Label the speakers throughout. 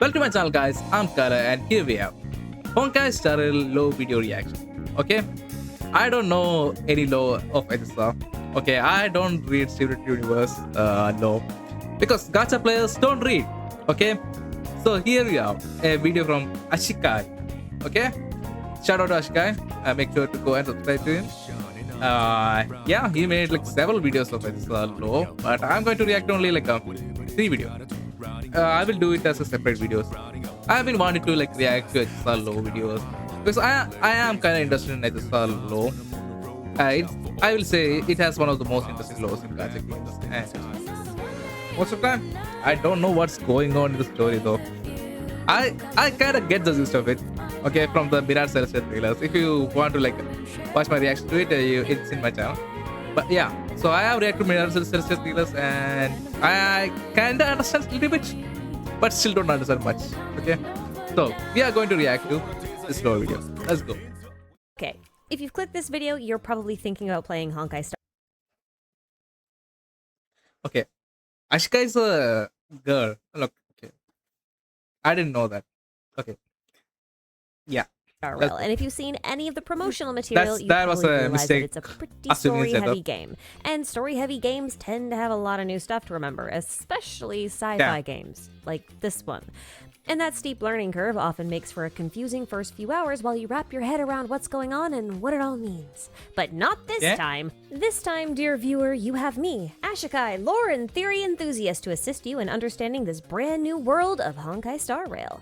Speaker 1: Welcome to my channel, guys. I'm Kara, and here we have Honkai Star Rail low video reaction. Okay, I don't know any law of SSR. Okay, I don't read Secret Universe law because gacha players don't read. Okay, so here we have a video from Ashikai. Okay, shout out to Ashikai. Make sure to go and subscribe to him. Yeah, he made like several videos of SSR law, but I'm going to react only like 3 videos. I will do it as a separate videos. I've been wanting to like react to HSR low videos because I am kind of interested in HSR low. I will say it has one of the most interesting laws in gacha games. And most of the time, I don't know what's going on in the story though. I kind of get the gist of it. Okay, from the Mirror Celestial trailers. If you want to like watch my reaction to it, it's in my channel. But yeah, so I have reacted to Mirror Celestial trailers and I kinda understand a little bit, but still don't understand much. Okay, so we are going to react to this lore video. Let's go.
Speaker 2: Okay, if you've clicked this video, you're probably thinking about playing Honkai Star.
Speaker 1: Okay, Ashika is a girl. Look, okay, I didn't know that. Okay, yeah.
Speaker 2: Rail. And if you've seen any of the promotional material, you
Speaker 1: that
Speaker 2: probably
Speaker 1: was a
Speaker 2: realize
Speaker 1: mistake.
Speaker 2: that it's a pretty
Speaker 1: Assuming
Speaker 2: story-heavy game. And story-heavy games tend to have a lot of new stuff to remember, especially sci-fi games, like this one. And that steep learning curve often makes for a confusing first few hours while you wrap your head around what's going on and what it all means. But not this time. This time, dear viewer, you have me, Ashikai, lore and theory enthusiast, to assist you in understanding this brand new world of Honkai Star Rail.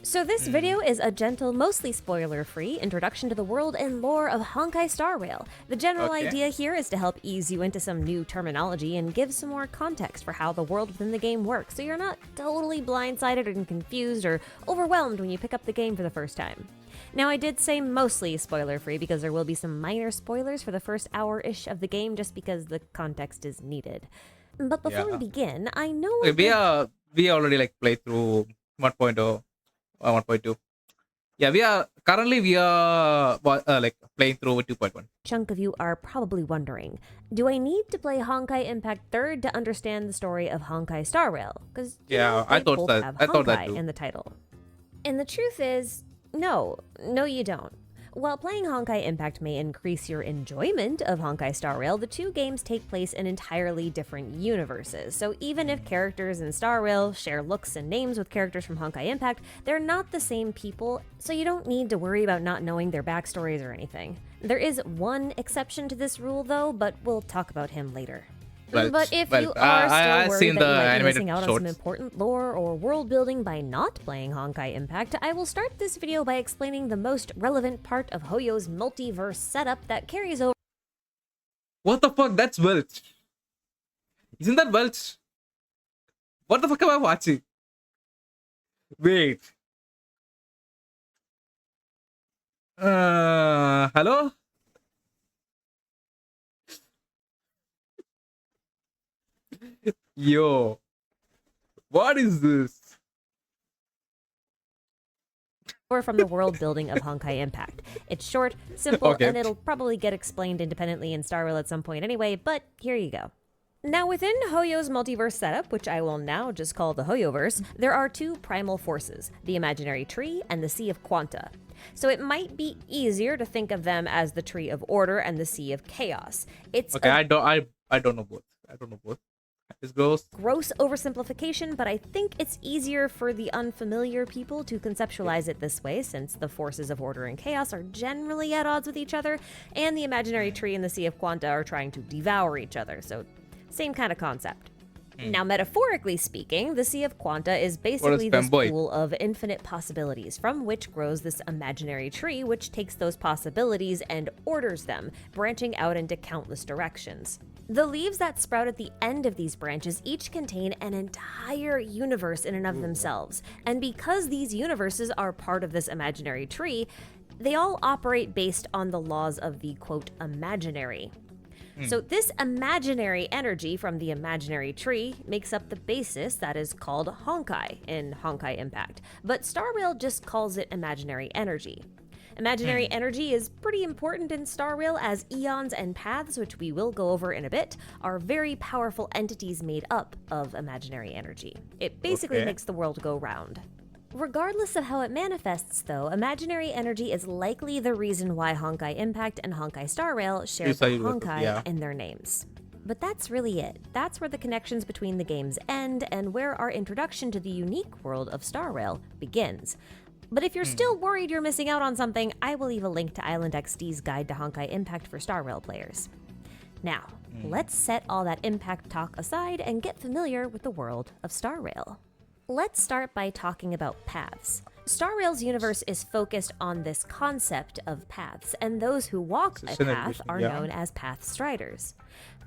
Speaker 2: So this video is a gentle, mostly spoiler-free introduction to the world and lore of Honkai Star Rail. The general idea here is to help ease you into some new terminology and give some more context for how the world within the game works, so you're not totally blindsided and confused or overwhelmed when you pick up the game for the first time. Now, I did say mostly spoiler-free because there will be some minor spoilers for the first hour-ish of the game just because the context is needed. But before we begin, I know
Speaker 1: we already like played through 1.0. 1.2. Yeah, we are like playing through 2.1.
Speaker 2: Chunk of you are probably wondering, do I need to play Honkai Impact 3rd to understand the story of Honkai Star Rail? Because
Speaker 1: I thought that too.
Speaker 2: In the title. And the truth is, no, you don't. While playing Honkai Impact may increase your enjoyment of Honkai Star Rail, the two games take place in entirely different universes. So even if characters in Star Rail share looks and names with characters from Honkai Impact, they're not the same people, so you don't need to worry about not knowing their backstories or anything. There is one exception to this rule though, but we'll talk about him later. But if you are still worried that you might be missing out on some important lore or world building by not playing Honkai Impact, I will start this video by explaining the most relevant part of Hoyo's multiverse setup that carries over.
Speaker 1: What the fuck? That's Welch. Isn't that Welch? What the fuck am I watching? Wait. Hello? Yo, what is this?
Speaker 2: From the world building of Honkai Impact. It's short, simple, and it'll probably get explained independently in Star Rail at some point anyway, but here you go. Now, within Hoyo's multiverse setup, which I will now just call the Hoyoverse, there are two primal forces, the Imaginary Tree and the Sea of Quanta. So it might be easier to think of them as the Tree of Order and the Sea of Chaos. It's
Speaker 1: I don't know both. I don't know both. It's gross
Speaker 2: oversimplification, but I think it's easier for the unfamiliar people to conceptualize it this way, since the forces of order and chaos are generally at odds with each other, and the Imaginary Tree and the Sea of Quanta are trying to devour each other, so same kind of concept. Now, metaphorically speaking, the Sea of Quanta is basically this pool of infinite possibilities, from which grows this imaginary tree, which takes those possibilities and orders them, branching out into countless directions. The leaves that sprout at the end of these branches each contain an entire universe in and of themselves, and because these universes are part of this imaginary tree, they all operate based on the laws of the, quote, imaginary. So this imaginary energy from the imaginary tree makes up the basis that is called Honkai in Honkai Impact, but Star Rail just calls it imaginary energy. Imaginary energy is pretty important in Star Rail, as eons and paths, which we will go over in a bit, are very powerful entities made up of imaginary energy. It basically makes the world go round. Regardless of how it manifests, though, imaginary energy is likely the reason why Honkai Impact and Honkai Star Rail share the Honkai in their names. But that's really it. That's where the connections between the games end and where our introduction to the unique world of Star Rail begins. But if you're still worried you're missing out on something, I will leave a link to Island XD's guide to Honkai Impact for Star Rail players. Now, let's set all that Impact talk aside and get familiar with the world of Star Rail. Let's start by talking about paths. Star Rail's universe is focused on this concept of paths, and those who walk a path are known as path striders.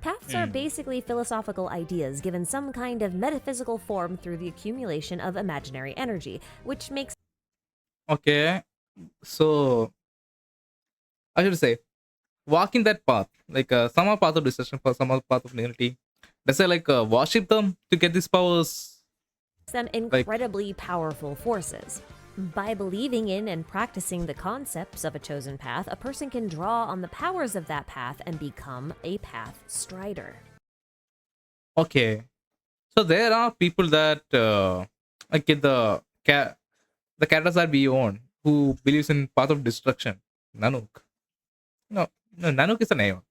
Speaker 2: Paths are basically philosophical ideas given some kind of metaphysical form through the accumulation of imaginary energy, which makes...
Speaker 1: Okay, so I should say, walking that path, like some are path of destruction, for some are path of unity. Does it like worship them to get these powers?
Speaker 2: Them incredibly powerful forces. By believing in and practicing the concepts of a chosen path, a person can draw on the powers of that path and become a path strider.
Speaker 1: Okay, so there are people that like the characters that we own who believes in path of destruction. Nanook. No, Nanook is a name.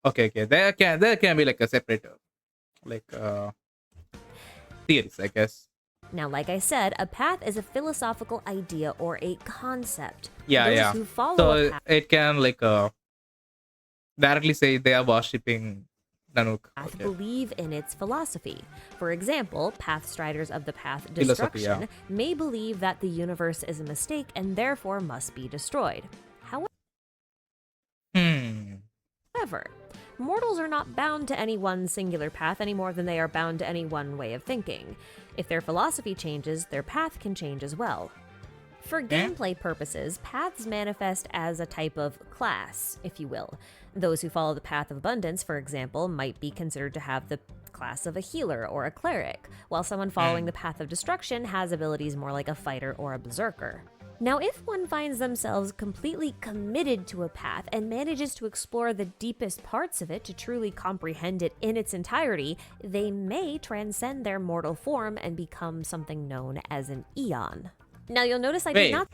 Speaker 1: Okay, there can be like a separate like theories, I guess.
Speaker 2: Now, like I said, a path is a philosophical idea or a concept.
Speaker 1: Yeah.
Speaker 2: Who follow
Speaker 1: so it can like directly say they are worshipping Nanook.
Speaker 2: Path believe in its philosophy. For example, path striders of the path destruction may believe that the universe is a mistake and therefore must be destroyed. However, mortals are not bound to any one singular path any more than they are bound to any one way of thinking. If their philosophy changes, their path can change as well. For gameplay purposes, paths manifest as a type of class, if you will. Those who follow the path of abundance, for example, might be considered to have the class of a healer or a cleric, while someone following the path of destruction has abilities more like a fighter or a berserker. Now, if one finds themselves completely committed to a path and manages to explore the deepest parts of it to truly comprehend it in its entirety, they may transcend their mortal form and become something known as an Eon. Now, you'll notice I did not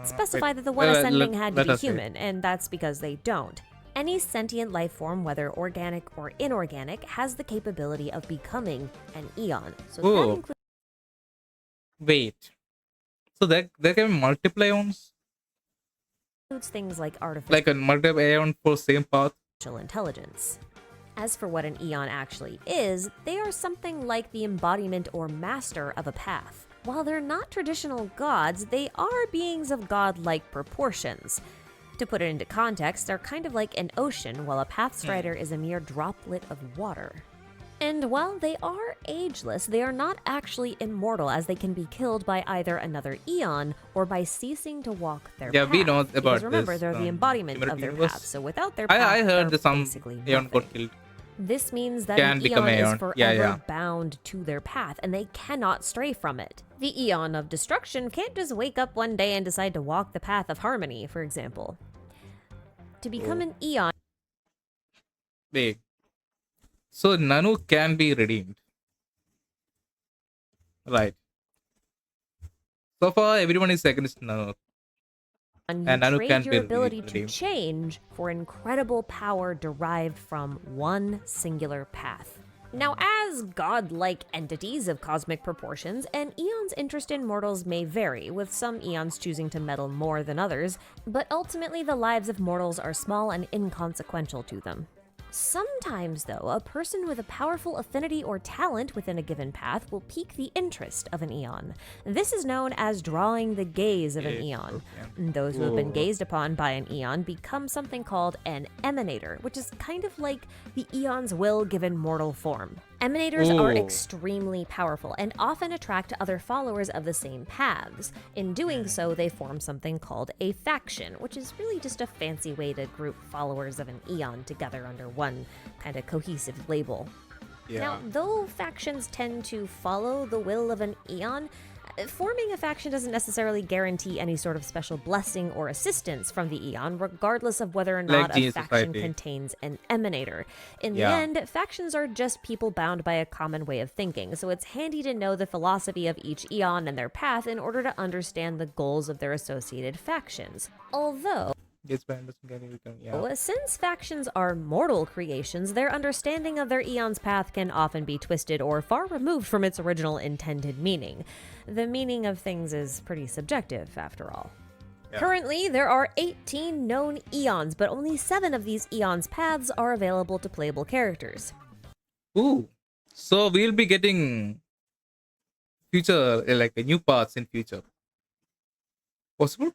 Speaker 2: specify that the one ascending had to be human, and that's because they don't. Any sentient life form, whether organic or inorganic, has the capability of becoming an Eon. So that includes...
Speaker 1: Wait. So there can be multiple ions?
Speaker 2: things like artificial...
Speaker 1: Like a multiple ion for same path?
Speaker 2: ...intelligence. As for what an Eon actually is, they are something like the embodiment or master of a path. While they're not traditional gods, they are beings of godlike proportions. To put it into context, they're kind of like an ocean, while a path strider is a mere droplet of water. And while they are ageless, they are not actually immortal, as they can be killed by either another Eon or by ceasing to walk their path.
Speaker 1: We know about
Speaker 2: because remember,
Speaker 1: this,
Speaker 2: they're the embodiment of their
Speaker 1: universe.
Speaker 2: path, so without their path,
Speaker 1: I heard
Speaker 2: they're
Speaker 1: some
Speaker 2: basically
Speaker 1: Eon
Speaker 2: nothing.
Speaker 1: got killed.
Speaker 2: This means that
Speaker 1: Can
Speaker 2: an
Speaker 1: become
Speaker 2: Eon is
Speaker 1: Aeon.
Speaker 2: forever bound to their path, and they cannot stray from it. The Eon of Destruction can't just wake up one day and decide to walk the path of harmony, for example. To become an Eon...
Speaker 1: Wait. So Nanu can be redeemed. Right. So far, everyone is against Nanu.
Speaker 2: And
Speaker 1: Nanu
Speaker 2: trade
Speaker 1: can
Speaker 2: your
Speaker 1: be
Speaker 2: ability to
Speaker 1: redeemed.
Speaker 2: change for incredible power derived from one singular path. Now, as godlike entities of cosmic proportions, an Eon's interest in mortals may vary, with some Eons choosing to meddle more than others, but ultimately the lives of mortals are small and inconsequential to them. Sometimes, though, a person with a powerful affinity or talent within a given path will pique the interest of an Eon. This is known as drawing the gaze of an Eon. Those who have been gazed upon by an Eon become something called an emanator, which is kind of like the Eon's will given mortal form. Emanators are extremely powerful and often attract other followers of the same paths. In doing so, they form something called a faction, which is really just a fancy way to group followers of an Eon together under one kind of cohesive label. Now, though factions tend to follow the will of an Eon, forming a faction doesn't necessarily guarantee any sort of special blessing or assistance from the Eon, regardless of whether or not a
Speaker 1: Genius
Speaker 2: faction
Speaker 1: Society.
Speaker 2: contains an emanator. In the
Speaker 1: Yeah.
Speaker 2: end, factions are just people bound by a common way of thinking, so it's handy to know the philosophy of each Eon and their path in order to understand the goals of their associated factions. Although,
Speaker 1: Yes, by understanding we can. Yeah.
Speaker 2: since factions are mortal creations, their understanding of their Eon's path can often be twisted or far removed from its original intended meaning. The meaning of things is pretty subjective, after all.
Speaker 1: Yeah.
Speaker 2: Currently, there are 18 known Eons, but only 7 of these Eons' paths are available to playable characters.
Speaker 1: Ooh. So we'll be getting future like new parts in future. Possible?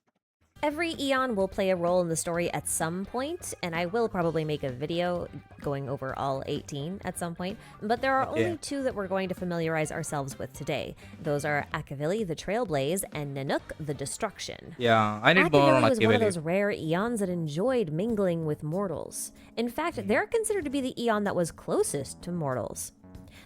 Speaker 2: Every Eon will play a role in the story at some point, and I will probably make a video going over all 18 at some point, but there are only 2 that we're going to familiarize ourselves with today. Those are Akavili, the Trailblaze, and Nanook, the Destruction.
Speaker 1: Yeah, I need more on
Speaker 2: Akavili was one of
Speaker 1: Akavili.
Speaker 2: those rare Eons that enjoyed mingling with mortals. In fact, they're considered to be the Eon that was closest to mortals.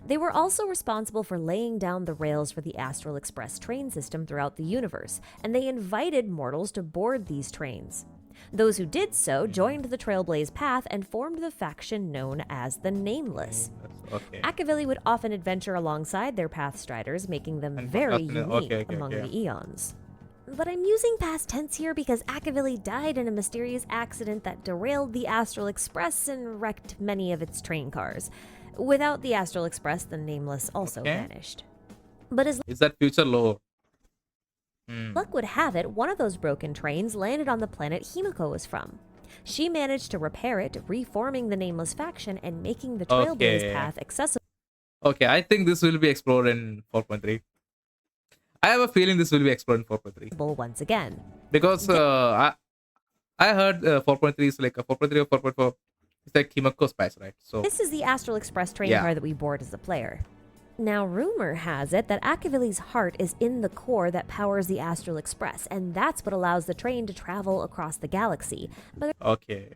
Speaker 2: They were also responsible for laying down the rails for the Astral Express train system throughout the universe, and they invited mortals to board these trains. Those who did so joined the Trailblaze path and formed the faction known as the Nameless.
Speaker 1: Okay.
Speaker 2: Akavili would often adventure alongside their Pathstriders, making them
Speaker 1: And
Speaker 2: very
Speaker 1: okay,
Speaker 2: unique
Speaker 1: okay,
Speaker 2: among
Speaker 1: okay.
Speaker 2: the Eons. But I'm using past tense here because Akavili died in a mysterious accident that derailed the Astral Express and wrecked many of its train cars. Without the Astral Express, the Nameless also vanished. But as
Speaker 1: Is that future low?
Speaker 2: luck would have it, one of those broken trains landed on the planet Himiko was from. She managed to repair it, reforming the Nameless faction and making the Trailblaze
Speaker 1: Okay.
Speaker 2: path accessible
Speaker 1: Okay, I think this will be explored in 4.3. I have a feeling this will be explored in 4.3
Speaker 2: once again.
Speaker 1: because I heard 4.3 is like a 4.3 or 4.4. It's like Himiko's patch, right? So
Speaker 2: This is the Astral Express train
Speaker 1: Yeah.
Speaker 2: car that we board as a player. Now, rumor has it that Akavili's heart is in the core that powers the Astral Express, and that's what allows the train to travel across the galaxy. But
Speaker 1: okay.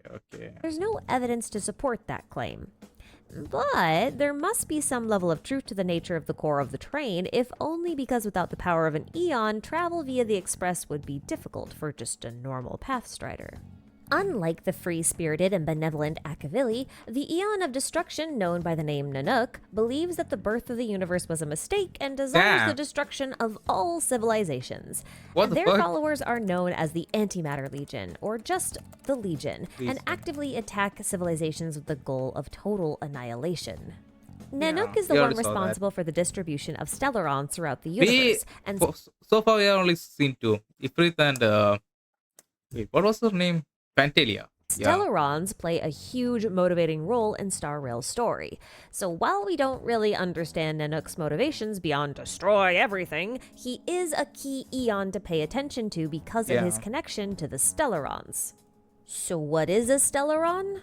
Speaker 2: there's no evidence to support that claim. But there must be some level of truth to the nature of the core of the train, if only because without the power of an Eon, travel via the Express would be difficult for just a normal Pathstrider. Unlike the free-spirited and benevolent Akavili, the Eon of Destruction, known by the name Nanook, believes that the birth of the universe was a mistake and desires
Speaker 1: Damn.
Speaker 2: the destruction of all civilizations.
Speaker 1: What the
Speaker 2: Their
Speaker 1: fuck?
Speaker 2: followers are known as the Antimatter Legion, or just the Legion, and
Speaker 1: Legion.
Speaker 2: actively attack civilizations with the goal of total annihilation. Nanook
Speaker 1: Yeah,
Speaker 2: is the
Speaker 1: we
Speaker 2: one
Speaker 1: already saw that.
Speaker 2: responsible for the distribution of Stellarons throughout the
Speaker 1: We
Speaker 2: universe, and
Speaker 1: so far we have only seen 2. Ifrit and wait, what was her name? Pantalia. Yeah.
Speaker 2: Stellarons play a huge motivating role in Star Rail's story. So while we don't really understand Nanook's motivations beyond destroy everything, he is a key Eon to pay attention to because of his
Speaker 1: Yeah.
Speaker 2: connection to the Stellarons. So what is a Stellaron?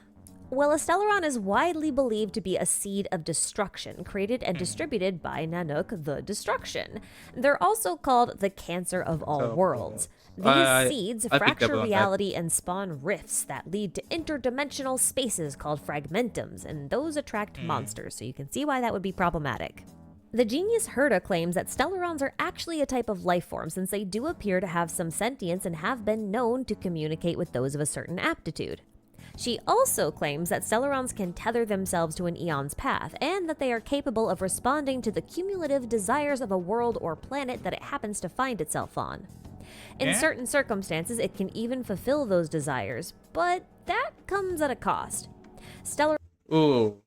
Speaker 2: Well, a Stellaron is widely believed to be a seed of destruction, created and distributed by Nanook, the Destruction. They're also called the Cancer of all
Speaker 1: So,
Speaker 2: worlds. These
Speaker 1: I-
Speaker 2: seeds
Speaker 1: I picked up
Speaker 2: fracture
Speaker 1: on that.
Speaker 2: reality and spawn rifts that lead to interdimensional spaces called fragmentums, and those attract monsters, so you can see why that would be problematic. The genius Herta claims that Stellarons are actually a type of life form, since they do appear to have some sentience and have been known to communicate with those of a certain aptitude. She also claims that Stellarons can tether themselves to an Eon's path, and that they are capable of responding to the cumulative desires of a world or planet that it happens to find itself on. In
Speaker 1: Yeah.
Speaker 2: certain circumstances, it can even fulfill those desires, but that comes at a cost.
Speaker 1: Ooh.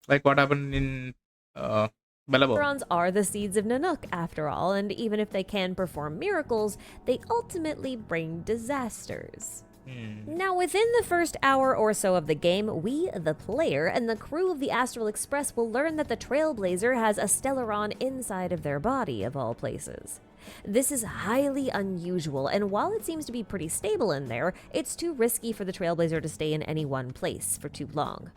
Speaker 1: Like what happened in Bellabo.
Speaker 2: Stellarons are the seeds of Nanook, after all, and even if they can perform miracles, they ultimately bring disasters. Now, within the first hour or so of the game, we, the player, and the crew of the Astral Express will learn that the Trailblazer has a Stellaron inside of their body, of all places. This is highly unusual, and while it seems to be pretty stable in there, it's too risky for the Trailblazer to stay in any one place for too long.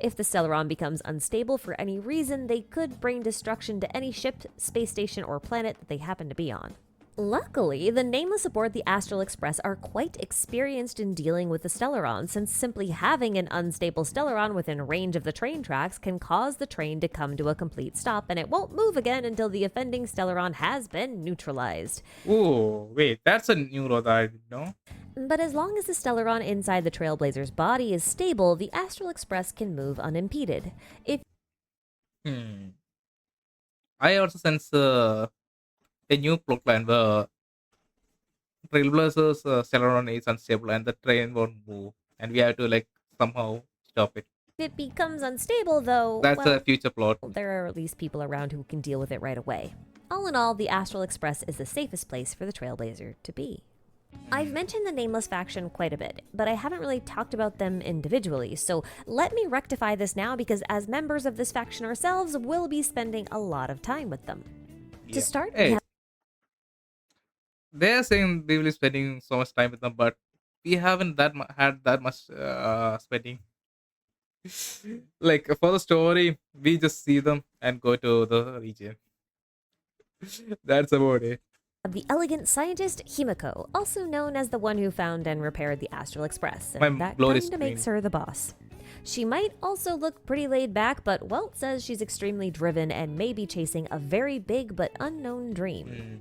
Speaker 2: If the Stellaron becomes unstable for any reason, they could bring destruction to any ship, space station, or planet that they happen to be on. Luckily, the Nameless aboard the Astral Express are quite experienced in dealing with the Stellaron, since simply having an unstable Stellaron within range of the train tracks can cause the train to come to a complete stop, and it won't move again until the offending Stellaron has been neutralized.
Speaker 1: Oh, wait, that's a new law that I didn't know.
Speaker 2: But as long as the Stellaron inside the Trailblazer's body is stable, the Astral Express can move unimpeded. If
Speaker 1: I also sense a new plotline where Trailblazers Celeron is unstable and the train won't move, and we have to like somehow stop it.
Speaker 2: it becomes unstable, though,
Speaker 1: That's
Speaker 2: well,
Speaker 1: a future plot.
Speaker 2: there are at least people around who can deal with it right away. All in all, the Astral Express is the safest place for the Trailblazer to be. I've mentioned the Nameless faction quite a bit, but I haven't really talked about them individually, so let me rectify this now because as members of this faction ourselves, we'll be spending a lot of time with them. To start, we
Speaker 1: Hey,
Speaker 2: have
Speaker 1: they're saying they will be spending so much time with them, but we haven't had that much spending. Like for the story, we just see them and go to the region. That's about it.
Speaker 2: the elegant scientist Himiko, also known as the one who found and repaired the Astral Express, and
Speaker 1: My
Speaker 2: that
Speaker 1: blood is
Speaker 2: kinda makes
Speaker 1: green.
Speaker 2: her the boss. She might also look pretty laid back, but Welt says she's extremely driven and may be chasing a very big but unknown dream.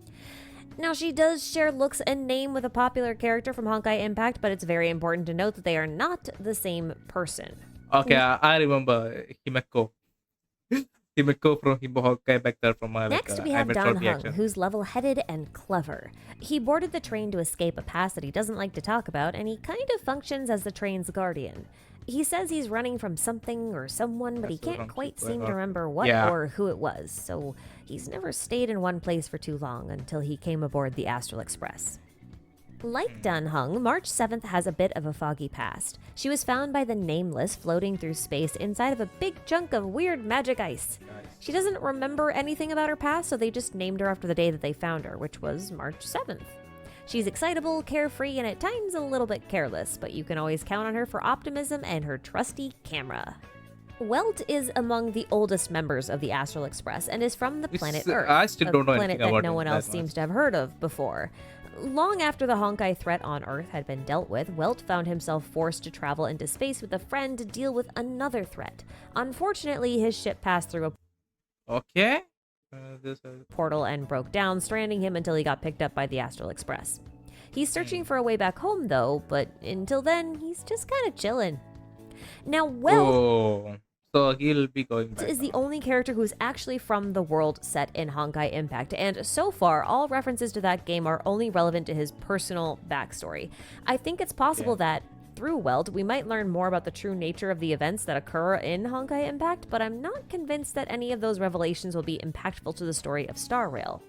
Speaker 2: Now, she does share looks and name with a popular character from Honkai Impact, but it's very important to note that they are not the same person.
Speaker 1: Okay, I remember Himeko. Himeko from Himbo Honkai back there from
Speaker 2: Next, we have
Speaker 1: Animal
Speaker 2: Dan
Speaker 1: Short
Speaker 2: Hung,
Speaker 1: reaction.
Speaker 2: who's level-headed and clever. He boarded the train to escape a past that he doesn't like to talk about, and he kind of functions as the train's guardian. He says he's running from something or someone, but he
Speaker 1: That's the
Speaker 2: can't
Speaker 1: wrong
Speaker 2: quite
Speaker 1: people,
Speaker 2: seem to
Speaker 1: huh?
Speaker 2: remember what
Speaker 1: Yeah.
Speaker 2: or who it was, so he's never stayed in one place for too long until he came aboard the Astral Express. Like Dan Hung, March 7th has a bit of a foggy past. She was found by the Nameless floating through space inside of a big chunk of weird magic ice. She doesn't remember anything about her past, so they just named her after the day that they found her, which was March 7th. She's excitable, carefree, and at times a little bit careless, but you can always count on her for optimism and her trusty camera. Welt is among the oldest members of the Astral Express and is from the planet Earth,
Speaker 1: I still
Speaker 2: a
Speaker 1: don't know
Speaker 2: planet
Speaker 1: anything
Speaker 2: that
Speaker 1: about
Speaker 2: no
Speaker 1: it
Speaker 2: one
Speaker 1: that
Speaker 2: else
Speaker 1: much.
Speaker 2: seems to have heard of before. Long after the Honkai threat on Earth had been dealt with, Welt found himself forced to travel into space with a friend to deal with another threat. Unfortunately, his ship passed through a
Speaker 1: Okay.
Speaker 2: portal and broke down, stranding him until he got picked up by the Astral Express. He's searching for a way back home, though, but until then, he's just kind of chilling. Now, Welt
Speaker 1: Oh, so he'll be going back.
Speaker 2: is the
Speaker 1: now.
Speaker 2: only character who's actually from the world set in Honkai Impact, and so far, all references to that game are only relevant to his personal backstory. I think it's possible that through Welt, we might learn more about the true nature of the events that occur in Honkai Impact, but I'm not convinced that any of those revelations will be impactful to the story of Star Rail.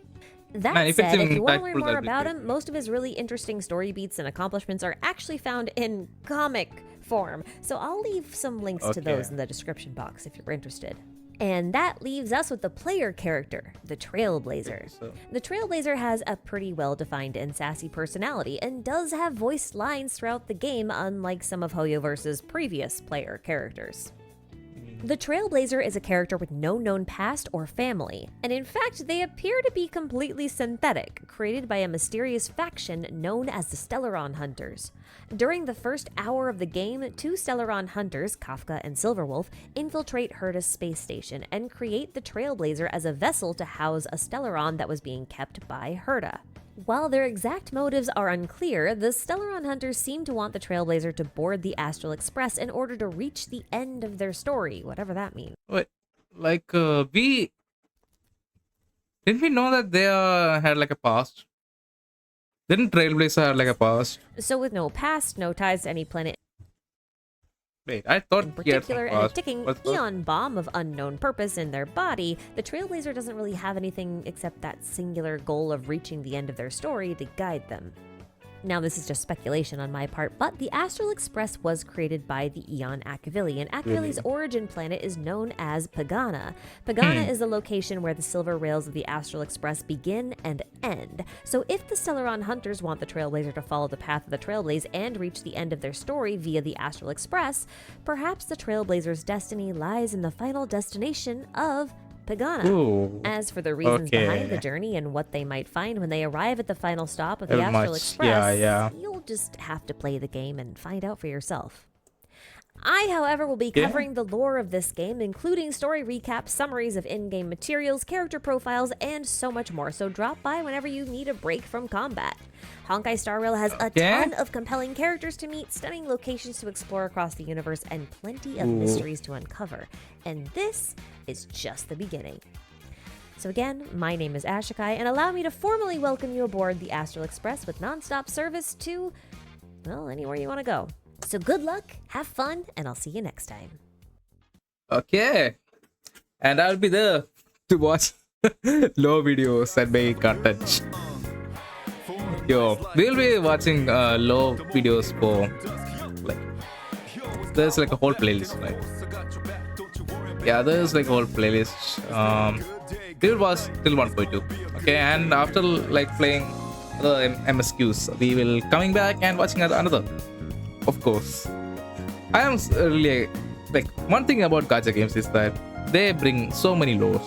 Speaker 2: That
Speaker 1: Man, if it's
Speaker 2: said, if you want to learn
Speaker 1: impactful,
Speaker 2: more
Speaker 1: that'd be
Speaker 2: about
Speaker 1: great,
Speaker 2: him,
Speaker 1: yeah.
Speaker 2: most of his really interesting story beats and accomplishments are actually found in comic form, so I'll leave some links to
Speaker 1: Okay.
Speaker 2: those in the description box if you're interested. And that leaves us with the player character, the Trailblazer.
Speaker 1: So,
Speaker 2: The Trailblazer has a pretty well-defined and sassy personality and does have voiced lines throughout the game, unlike some of Hoyoverse's previous player characters. The Trailblazer is a character with no known past or family, and in fact, they appear to be completely synthetic, created by a mysterious faction known as the Stellaron Hunters. During the first hour of the game, two Stellaron hunters, Kafka and Silverwolf, infiltrate Herta's space station and create the Trailblazer as a vessel to house a Stellaron that was being kept by Herta. While their exact motives are unclear, the Stellaron Hunters seem to want the Trailblazer to board the Astral Express in order to reach the end of their story, whatever that means.
Speaker 1: wait, like we didn't we know that they had like a past? Didn't Trailblazer have like a past?
Speaker 2: So with no past, no ties to any planet
Speaker 1: Wait, I thought
Speaker 2: in
Speaker 1: he had some
Speaker 2: particular, and a
Speaker 1: past.
Speaker 2: ticking
Speaker 1: What's that?
Speaker 2: eon bomb of unknown purpose in their body, the Trailblazer doesn't really have anything except that singular goal of reaching the end of their story to guide them. Now, this is just speculation on my part, but the Astral Express was created by the Eon Akavili, and Akavili's origin planet is known as Pagana. Pagana is the location where the silver rails of the Astral Express begin and end. So if the Stellaron Hunters want the Trailblazer to follow the path of the Trailblaze and reach the end of their story via the Astral Express, perhaps the Trailblazer's destiny lies in the final destination of Pagana.
Speaker 1: Ooh.
Speaker 2: As for the reasons behind the
Speaker 1: Okay.
Speaker 2: journey and what they might find when they arrive at the final stop of the
Speaker 1: Very
Speaker 2: Astral
Speaker 1: much.
Speaker 2: Express,
Speaker 1: Yeah.
Speaker 2: you'll just have to play the game and find out for yourself. I, however, will be
Speaker 1: Yeah.
Speaker 2: covering the lore of this game, including story recaps, summaries of in-game materials, character profiles, and so much more, so drop by whenever you need a break from combat. Honkai Star Rail has a ton of compelling characters to meet, stunning locations to explore across the universe, and plenty of mysteries to uncover. And this is just the beginning. So again, my name is Ashikai, and allow me to formally welcome you aboard the Astral Express with non-stop service to, well, anywhere you want to go. So good luck, have fun, and I'll see you next time.
Speaker 1: Okay. And I'll be there to watch low videos and make content. Yo, we'll be watching low videos for like there's like a whole playlist, right? Yeah, there's like a whole playlist. We'll watch till 1.2. Okay, and after like playing the MSQs, we will coming back and watching another. Of course, I am really like one thing about gacha games is that they bring so many lores.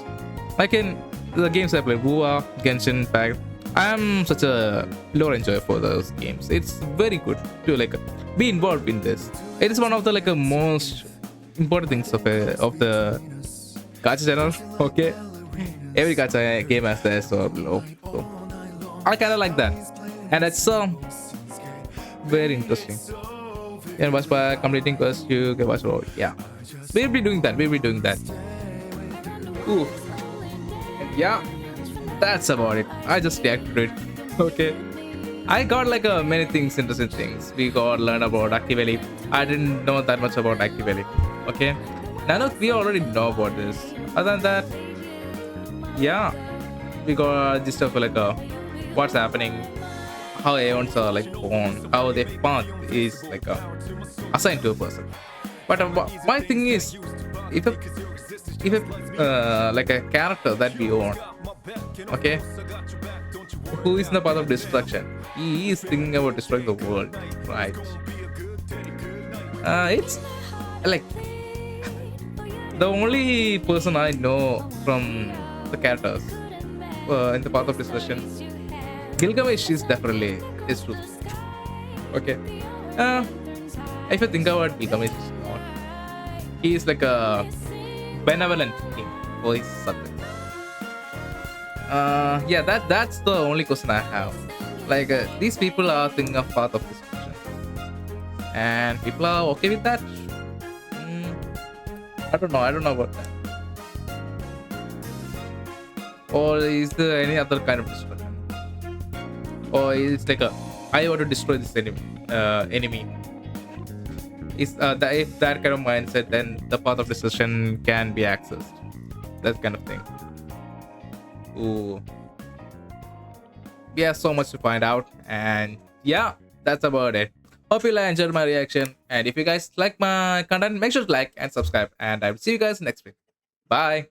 Speaker 1: Like in the games I play, Wuwa, Genshin Impact, I am such a lore enjoyer for those games. It's very good to like be involved in this. It is one of the like a most important things of the gacha channel. Okay, every gacha game has their sort of lore, so I kind of like that, and it's very interesting. And watch by completing quest, you can watch all. Yeah, we'll be doing that. Ooh. Yeah, that's about it. I just reacted to it. Okay. I got like many things, interesting things. We got learn about Aki Valley. I didn't know that much about Aki Valley. Okay. Now we already know about this. Other than that, yeah, we got this stuff like what's happening, how events are like born, how their path is like assigned to a person. But my thing is, if like a character that we own, okay, who is in the path of destruction, he is thinking about destroying the world, right? It's like the only person I know from the characters in the path of destruction, Gilgamesh is definitely is true. Okay. If you think about Gilgamesh, he is like a benevolent king for his subjects. Yeah, that's the only question I have. Like these people are thinking of path of destruction, and people are okay with that. I don't know about that. Or is there any other kind of destruction? Or it's like I want to destroy this enemy. Is if that kind of mindset, then the path of destruction can be accessed. That kind of thing. Ooh. We have so much to find out, and yeah, that's about it. Hope you enjoyed my reaction, and if you guys like my content, make sure to like and subscribe, and I will see you guys next week. Bye.